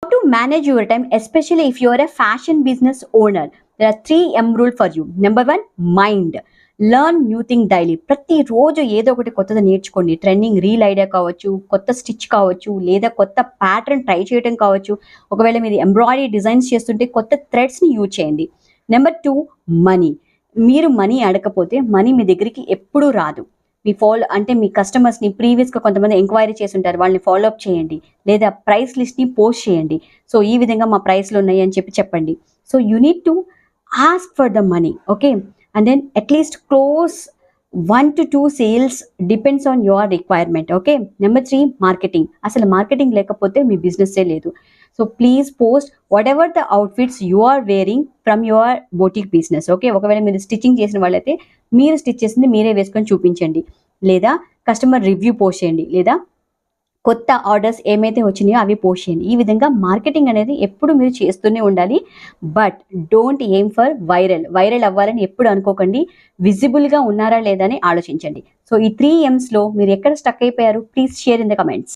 To manage your time, especially if you are a fashion business owner, there are 3M rule for you. Number 1, mind. Learn new thing daily. ప్రతిరోజు ఏదో ఒకటి కొత్తది నేర్చుకోండి. Trending reel idea కావచ్చు, కొత్త stitch కావచ్చు, లేదా కొత్త ప్యాటర్న్ ట్రై చేయడం కావచ్చు. ఒకవేళ మీరు ఎంబ్రాయిడరీ డిజైన్స్ చేస్తుంటే కొత్త థ్రెడ్స్ని యూజ్ చేయండి. Number 2, money. మీరు మనీ అడగకపోతే మనీ మీ దగ్గరికి ఎప్పుడూ రాదు. మీ కస్టమర్స్ని ప్రీవియస్గా కొంతమంది ఎంక్వైరీ చేసి ఉంటారు, వాళ్ళని ఫాలో అప్ చేయండి, లేదా ప్రైస్ లిస్ట్ని పోస్ట్ చేయండి. సో ఈ విధంగా మా ప్రైస్లు ఉన్నాయి అని చెప్పండి. So you need to ask for the money, okay. And then at least close 1 to 2 sales depends on your requirement, okay. Number 3, marketing. అసలు మార్కెటింగ్ లేకపోతే మీ బిజినెస్సే లేదు. So please post whatever the outfits you are wearing from your boutique business, okay. ఒకవేళ మీరు stitching చేసిన వాళ్ళైతే మీరు స్టిచ్ చేసింది మీరే వేసుకొని చూపించండి, లేదా కస్టమర్ రివ్యూ పోస్ట్ చేయండి, లేదా కొత్త ఆర్డర్స్ ఏమైతే వచ్చినాయో అవి పోస్ట్ చేయండి. ఈ విధంగా మార్కెటింగ్ అనేది ఎప్పుడు మీరు చేస్తూనే ఉండాలి. But don't aim for viral అవ్వాలని ఎప్పుడు అనుకోకండి. విజిబుల్గా ఉన్నారా లేదా అని ఆలోచించండి. సో ఈ 3 M's లో మీరు ఎక్కడ స్టక్ అయిపోయారు? Please share in the comments.